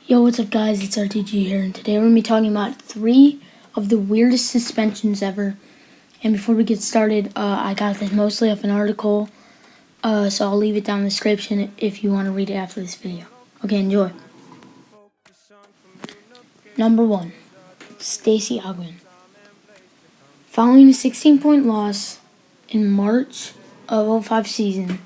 Yo, what's up guys, it's RTG here, and today we're going to be talking about 3 of the weirdest suspensions ever. And before we get started, I got this mostly off an article, so I'll leave it down in the description if you want to read it after this video. Okay, enjoy. Number 1. Stacey Ogman. Following a 16-point loss in March of 05 season,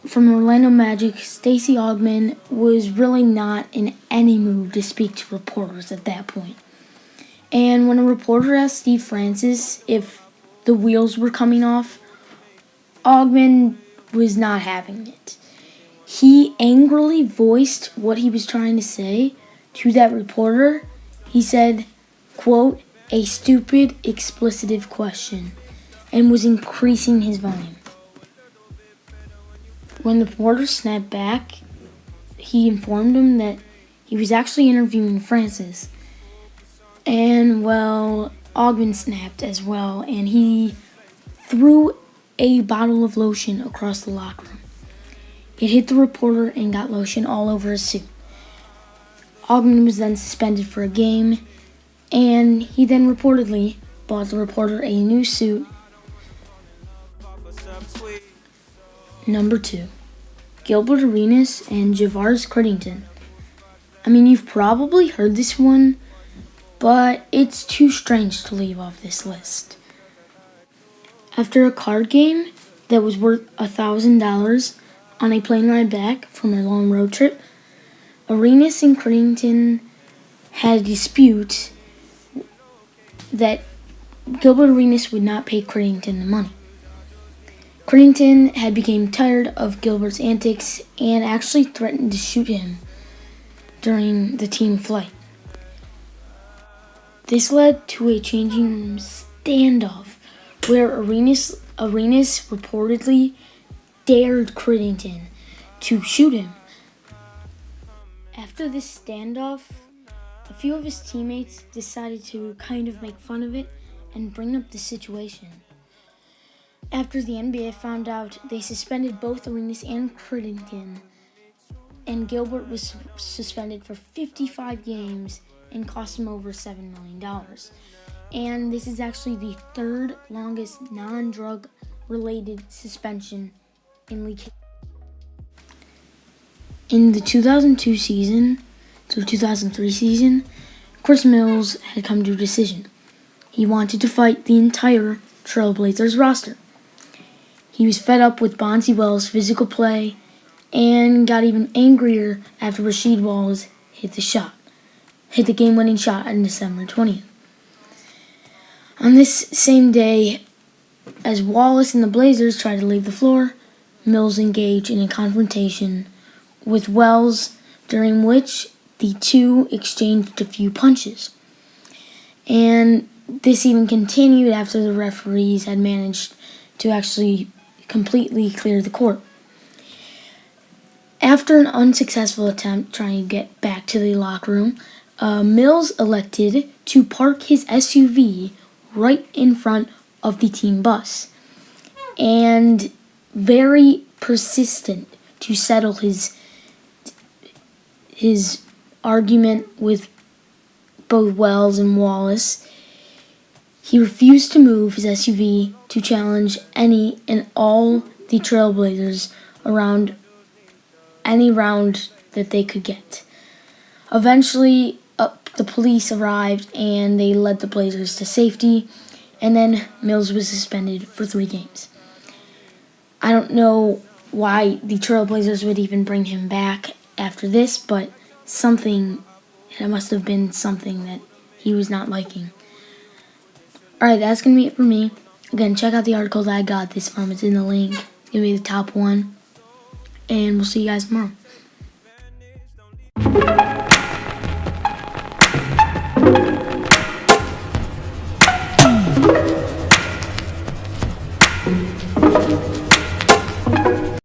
from Orlando Magic, Stacey Ogman was really not in any mood to speak to reporters at that point. And when a reporter asked Steve Francis if the wheels were coming off, Ogman was not having it. He angrily voiced what he was trying to say to that reporter. He said, quote, "a stupid, explicitive question," and was increasing his volume. When the reporter snapped back, he informed him that he was actually interviewing Francis. And, well, Ogman snapped as well, and he threw a bottle of lotion across the locker room. It hit the reporter and got lotion all over his suit. Ogman was then suspended for a game, and he then reportedly bought the reporter a new suit. Number 2. Gilbert Arenas and Javaris Crittington. I mean, you've probably heard this one, but it's too strange to leave off this list. After a card game that was worth $1,000 on a plane ride back from a long road trip, Arenas and Crittington had a dispute that Gilbert Arenas would not pay Crittington the money. Crittington had become tired of Gilbert's antics and actually threatened to shoot him during the team flight. This led to a changing room standoff where Arenas reportedly dared Crittington to shoot him. After this standoff, a few of his teammates decided to kind of make fun of it and bring up the situation. After the NBA found out, they suspended both Arenas and Crittington, and Gilbert was suspended for 55 games and cost him over $7 million. And this is actually the 3rd longest non-drug related suspension in league history. In the 2002 season to 2003 season, Chris Mills had come to a decision. He wanted to fight the entire Trailblazers roster. He was fed up with Bonzi Wells' physical play and got even angrier after Rasheed Wallace hit the game-winning shot on December 20th. On this same day, as Wallace and the Blazers tried to leave the floor, Mills engaged in a confrontation with Wells, during which the two exchanged a few punches. And this even continued after the referees had managed to actually completely clear the court. After an unsuccessful attempt trying to get back to the locker room, Mills elected to park his SUV right in front of the team bus, and very persistent to settle his argument with both Wells and Wallace, he refused to move his SUV to challenge any and all the Trailblazers around any round that they could get. Eventually, the police arrived and they led the Blazers to safety, and then Mills was suspended for 3 games. I don't know why the Trailblazers would even bring him back after this, but it must have been something that he was not liking. Alright, that's going to be it for me. Again, check out the article that I got this from. It's in the link. Give me the top one. And we'll see you guys tomorrow.